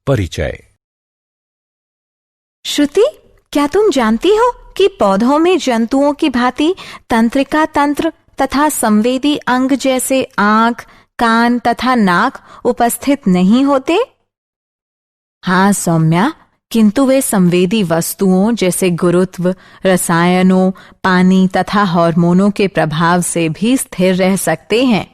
परिचय। श्रुति, क्या तुम जानती हो कि पौधों में जंतुओं की भांति तंत्रिका तंत्र तथा संवेदी अंग जैसे आंख, कान तथा नाक उपस्थित नहीं होते? हाँ सौम्या, किंतु वे संवेदी वस्तुओं जैसे गुरुत्व, रसायनों, पानी तथा हार्मोनों के प्रभाव से भी स्थिर रह सकते हैं।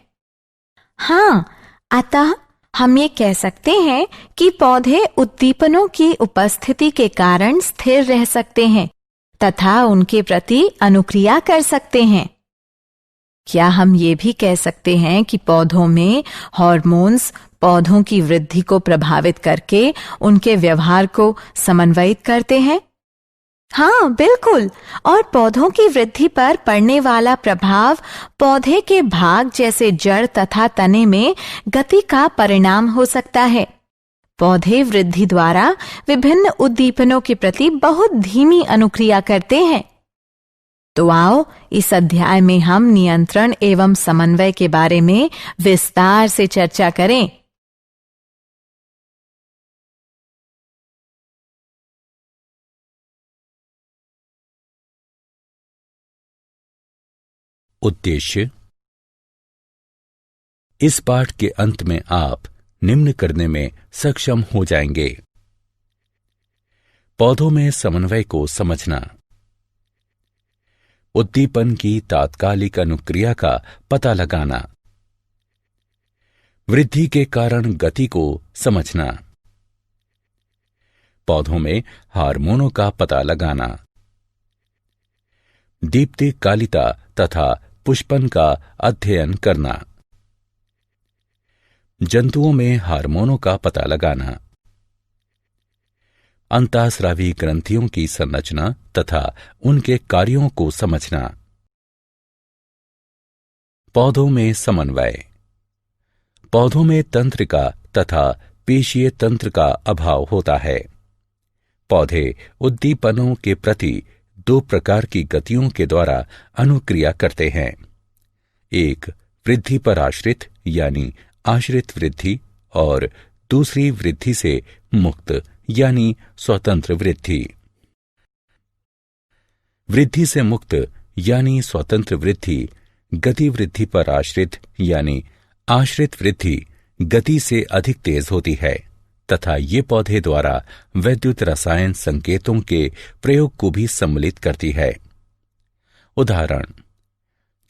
हाँ, अतः हम ये कह सकते हैं कि पौधे उद्दीपनों की उपस्थिति के कारण स्थिर रह सकते हैं तथा उनके प्रति अनुक्रिया कर सकते हैं। क्या हम ये भी कह सकते हैं कि पौधों में हार्मोन्स पौधों की वृद्धि को प्रभावित करके उनके व्यवहार को समन्वयित करते हैं? हाँ बिल्कुल, और पौधों की वृद्धि पर पड़ने वाला प्रभाव पौधे के भाग जैसे जड़ तथा तने में गति का परिणाम हो सकता है। पौधे वृद्धि द्वारा विभिन्न उद्दीपनों के प्रति बहुत धीमी अनुक्रिया करते हैं। तो आओ इस अध्याय में हम नियंत्रण एवं समन्वय के बारे में विस्तार से चर्चा करें। उद्देश्य। इस पाठ के अंत में आप निम्न करने में सक्षम हो जाएंगे: पौधों में समन्वय को समझना, उद्दीपन की तात्कालिक अनुक्रिया का पता लगाना, वृद्धि के कारण गति को समझना, पौधों में हार्मोनों का पता लगाना, दीप्तिकालिता तथा पुष्पन का अध्ययन करना, जंतुओं में हार्मोनों का पता लगाना, अंतःस्रावी ग्रंथियों की संरचना तथा उनके कार्यों को समझना। पौधों में समन्वय। पौधों में तंत्रिका तथा पेशीय तंत्र का अभाव होता है। पौधे उद्दीपनों के प्रति दो प्रकार की गतियों के द्वारा अनुक्रिया करते हैं: एक वृद्धि पर आश्रित यानी आश्रित वृद्धि, और दूसरी वृद्धि से मुक्त यानी स्वतंत्र वृद्धि। वृद्धि से मुक्त यानी स्वतंत्र वृद्धि गति वृद्धि पर आश्रित यानी आश्रित वृद्धि गति से अधिक तेज होती है तथा ये पौधे द्वारा वैद्युत रसायन संकेतों के प्रयोग को भी सम्मिलित करती है। उदाहरण: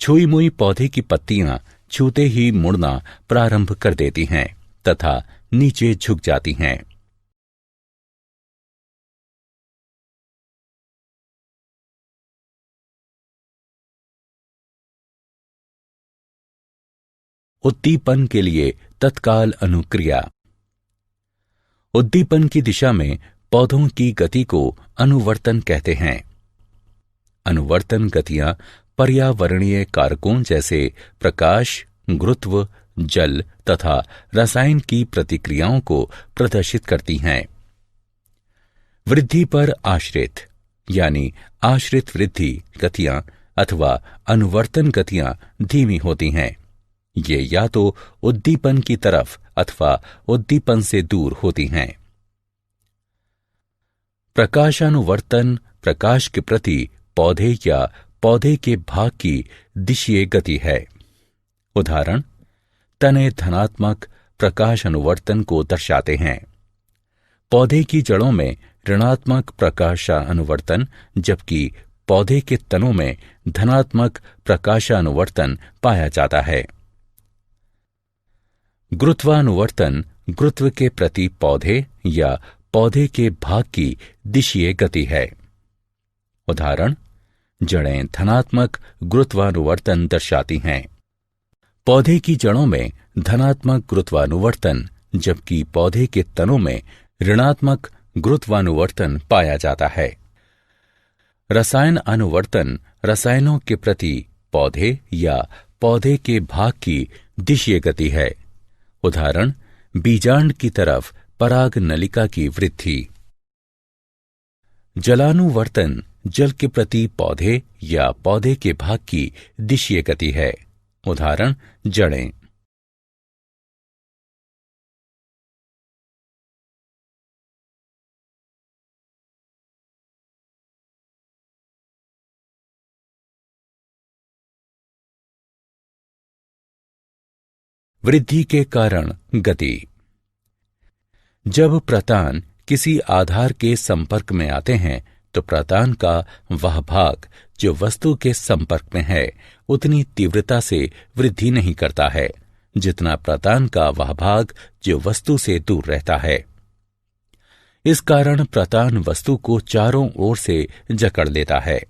छुई मुई पौधे की पत्तियां छूते ही मुड़ना प्रारंभ कर देती हैं तथा नीचे झुक जाती हैं। उद्दीपन के लिए तत्काल अनुक्रिया। उद्दीपन की दिशा में पौधों की गति को अनुवर्तन कहते हैं। अनुवर्तन गतियां पर्यावरणीय कारकों जैसे प्रकाश, गुरुत्व, जल तथा रसायन की प्रतिक्रियाओं को प्रदर्शित करती हैं। वृद्धि पर आश्रित यानी आश्रित वृद्धि गतियां अथवा अनुवर्तन गतियां धीमी होती हैं। ये या तो उद्दीपन की तरफ अथवा उद्दीपन से दूर होती हैं। प्रकाशानुवर्तन प्रकाश के प्रति पौधे या पौधे के भाग की दिशीय गति है। उदाहरण: तने धनात्मक प्रकाश अनुवर्तन को दर्शाते हैं। पौधे की जड़ों में ऋणात्मक प्रकाशानुवर्तन जबकि पौधे के तनों में धनात्मक प्रकाशानुवर्तन पाया जाता है। गुरुत्वानुवर्तन गुरुत्व के प्रति पौधे या पौधे के भाग की दिशीय गति है। उदाहरण: जड़ें धनात्मक गुरुत्वानुवर्तन दर्शाती हैं। पौधे की जड़ों में धनात्मक गुरुत्वानुवर्तन जबकि पौधे के तनों में ऋणात्मक गुरुत्वानुवर्तन पाया जाता है। रसायन अनुवर्तन रसायनों के प्रति पौधे या पौधे के भाग की दिशीय गति है। उदाहरण: बीजांड की तरफ पराग नलिका की वृद्धि। जलानुवर्तन जल के प्रति पौधे या पौधे के भाग की दिशीय गति है। उदाहरण: जड़ें। वृद्धि के कारण गति। जब प्रतान किसी आधार के संपर्क में आते हैं तो प्रतान का वह भाग जो वस्तु के संपर्क में है उतनी तीव्रता से वृद्धि नहीं करता है जितना प्रतान का वह भाग जो वस्तु से दूर रहता है। इस कारण प्रतान वस्तु को चारों ओर से जकड़ लेता है।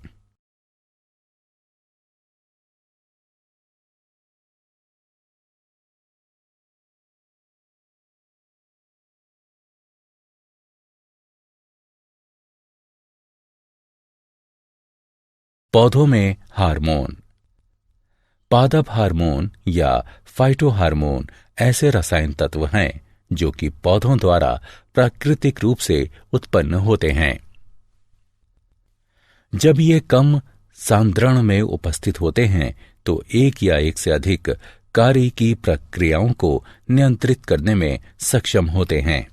पौधों में हार्मोन। पादप हार्मोन या फाइटो हार्मोन ऐसे रसायन तत्व हैं जो कि पौधों द्वारा प्राकृतिक रूप से उत्पन्न होते हैं। जब ये कम सांद्रण में उपस्थित होते हैं तो एक या एक से अधिक कार्य की प्रक्रियाओं को नियंत्रित करने में सक्षम होते हैं।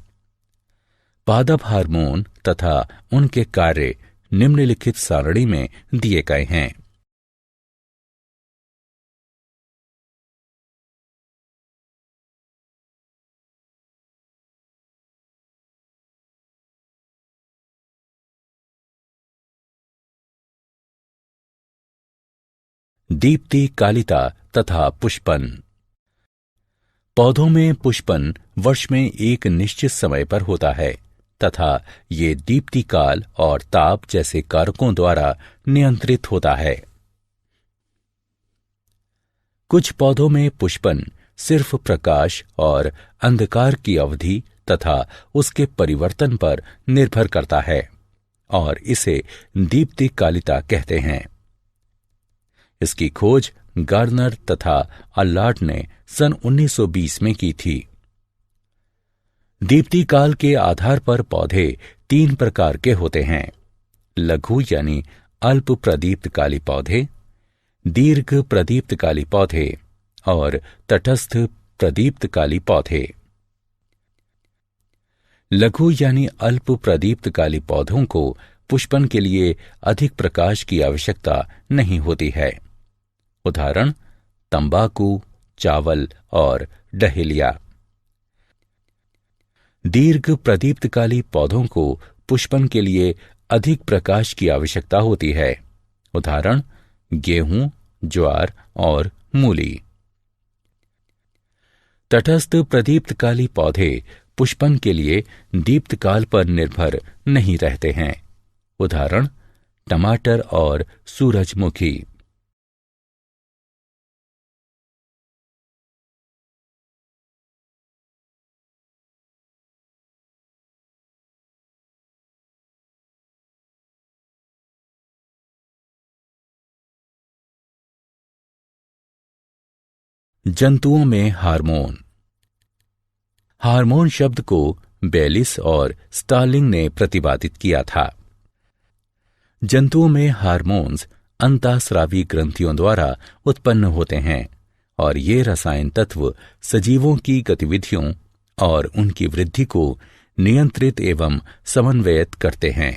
पादप हार्मोन तथा उनके कार्य निम्नलिखित सारणी में दिए गए हैं। दीप्ति कालिता तथा पुष्पन। पौधों में पुष्पन वर्ष में एक निश्चित समय पर होता है तथा ये दीप्ति काल और ताप जैसे कारकों द्वारा नियंत्रित होता है। कुछ पौधों में पुष्पन सिर्फ प्रकाश और अंधकार की अवधि तथा उसके परिवर्तन पर निर्भर करता है और इसे दीप्ति कालिता कहते हैं। इसकी खोज गार्नर तथा अल्लार्ट ने सन 1920 में की थी। दीप्ति काल के आधार पर पौधे 3 प्रकार के होते हैं: लघु यानी अल्प प्रदीप्तकाली पौधे, दीर्घ प्रदीप्तकाली पौधे और तटस्थ प्रदीप्तकाली पौधे। लघु यानी अल्प प्रदीप्तकाली पौधों को पुष्पन के लिए अधिक प्रकाश की आवश्यकता नहीं होती है। उदाहरण तंबाकू, चावल और डहेलिया। दीर्घ प्रदीप्तकाली पौधों को पुष्पन के लिए अधिक प्रकाश की आवश्यकता होती है। उदाहरण गेहूं, ज्वार और मूली। तटस्थ प्रदीप्तकाली पौधे पुष्पन के लिए दीप्तकाल पर निर्भर नहीं रहते हैं। उदाहरण टमाटर और सूरजमुखी। जंतुओं में हार्मोन। हार्मोन शब्द को बेलिस और स्टार्लिंग ने प्रतिपादित किया था। जंतुओं में हार्मोन्स अंतःस्रावी ग्रंथियों द्वारा उत्पन्न होते हैं और ये रसायन तत्व सजीवों की गतिविधियों और उनकी वृद्धि को नियंत्रित एवं समन्वयित करते हैं।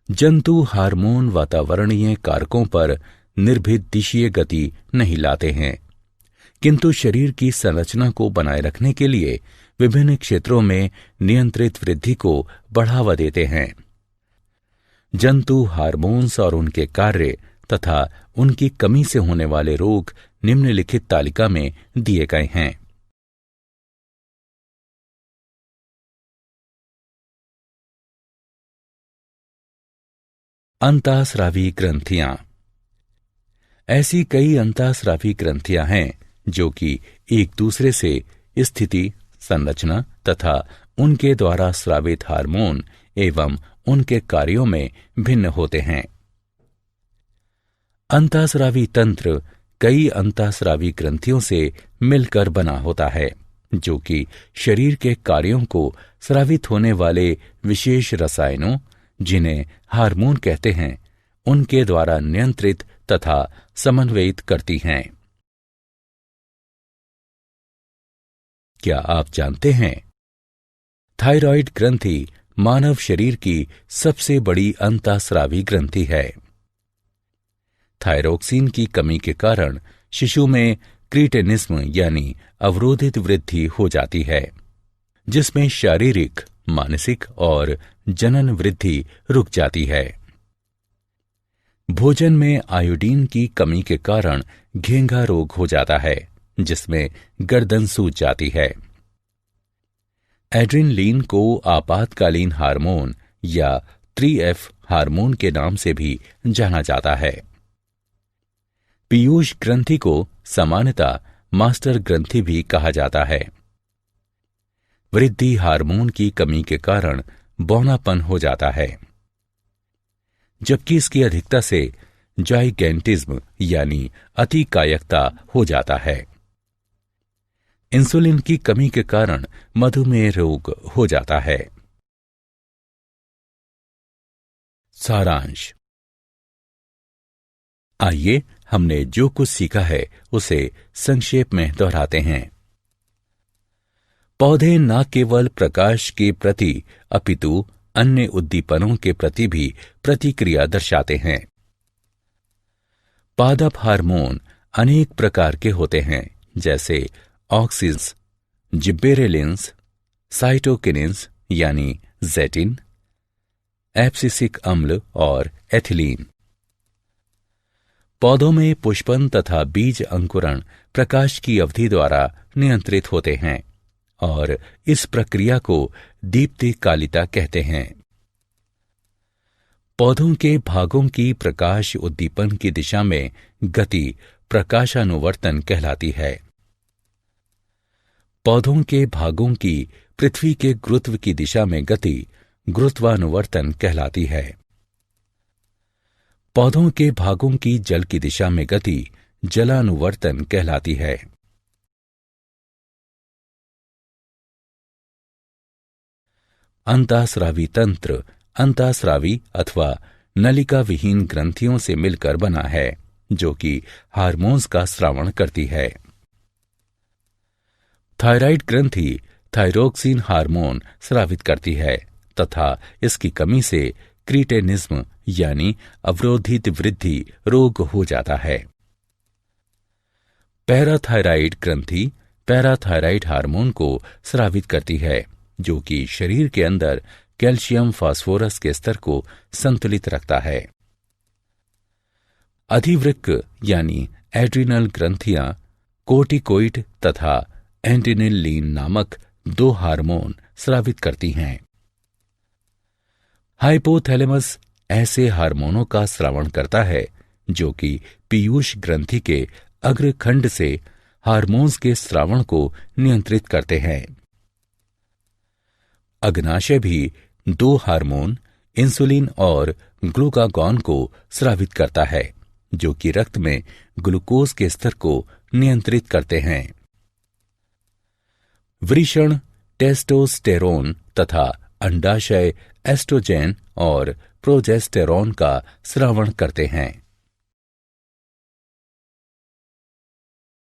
जंतु हार्मोन वातावरणीय कारकों पर निर्भीत दिशीय गति नहीं लाते हैं, किंतु शरीर की संरचना को बनाए रखने के लिए विभिन्न क्षेत्रों में नियंत्रित वृद्धि को बढ़ावा देते हैं। जंतु हार्मोन्स और उनके कार्य तथा उनकी कमी से होने वाले रोग निम्नलिखित तालिका में दिए गए हैं। अंतःस्रावी ग्रंथियां। ऐसी कई अंतःस्रावी ग्रंथियां हैं जो कि एक दूसरे से स्थिति, संरचना तथा उनके द्वारा स्रावित हार्मोन एवं उनके कार्यों में भिन्न होते हैं। अंतःस्रावी तंत्र कई अंतःस्रावी ग्रंथियों से मिलकर बना होता है जो कि शरीर के कार्यों को स्रावित होने वाले विशेष रसायनों, जिन्हें हार्मोन कहते हैं, उनके द्वारा नियंत्रित तथा समन्वयित करती हैं। क्या आप जानते हैं थायराइड ग्रंथि मानव शरीर की सबसे बड़ी अंतःस्रावी ग्रंथि है। थायरोक्सिन की कमी के कारण शिशु में क्रीटेनिज्म यानी अवरोधित वृद्धि हो जाती है, जिसमें शारीरिक, मानसिक और जनन वृद्धि रुक जाती है। भोजन में आयोडीन की कमी के कारण घेंघा रोग हो जाता है, जिसमें गर्दन सूज जाती है। एड्रेनलिन को आपातकालीन हार्मोन या 3F हार्मोन के नाम से भी जाना जाता है। पीयूष ग्रंथि को सामान्यतः मास्टर ग्रंथि भी कहा जाता है। वृद्धि हार्मोन की कमी के कारण बौनापन हो जाता है, जबकि इसकी अधिकता से जाइगेंटिज्म यानी अतिकायकता हो जाता है। इंसुलिन की कमी के कारण मधुमेह रोग हो जाता है। सारांश। आइए हमने जो कुछ सीखा है उसे संक्षेप में दोहराते हैं। पौधे न केवल प्रकाश के प्रति अपितु अन्य उद्दीपनों के प्रति भी प्रतिक्रिया दर्शाते हैं। पादप हार्मोन अनेक प्रकार के होते हैं, जैसे ऑक्सिन्स, जिब्बेरेलिन्स, साइटोकिनिन्स यानी जेटिन, एब्सिसिक अम्ल और एथिलीन। पौधों में पुष्पन तथा बीज अंकुरण प्रकाश की अवधि द्वारा नियंत्रित होते हैं और इस प्रक्रिया को दीप्तिकालिता कहते हैं। पौधों के भागों की प्रकाश उद्दीपन की दिशा में गति प्रकाशानुवर्तन कहलाती है। पौधों के भागों की पृथ्वी के गुरुत्व की दिशा में गति गुरुत्वानुवर्तन कहलाती है। पौधों के भागों की जल की दिशा में गति जलानुवर्तन कहलाती है। अंतःस्रावी तंत्र अंतःस्रावी अथवा नलिका विहीन ग्रंथियों से मिलकर बना है, जो कि हार्मोन्स का स्रावण करती है। थायराइड ग्रंथि थायरोक्सिन हार्मोन स्रावित करती है तथा इसकी कमी से क्रीटेनिज्म यानी अवरोधित वृद्धि रोग हो जाता है। पैराथायराइड ग्रंथि पैराथायराइड हार्मोन को स्रावित करती है, जो कि शरीर के अंदर कैल्शियम फास्फोरस के स्तर को संतुलित रखता है। अधिवृक्क यानी एड्रिनल ग्रंथियां कोर्टिकोइड तथा एड्रेनलिन नामक 2 हार्मोन स्रावित करती हैं। हाइपोथैलेमस ऐसे हार्मोनों का स्रावण करता है जो कि पीयूष ग्रंथि के अग्रखंड से हार्मोन्स के स्रावण को नियंत्रित करते हैं। अग्नाशय भी 2 हार्मोन इंसुलिन और ग्लूकागॉन को स्रावित करता है, जो कि रक्त में ग्लूकोज के स्तर को नियंत्रित करते हैं। वृषण टेस्टोस्टेरोन तथा अंडाशय एस्ट्रोजेन और प्रोजेस्टेरोन का स्रावण करते हैं।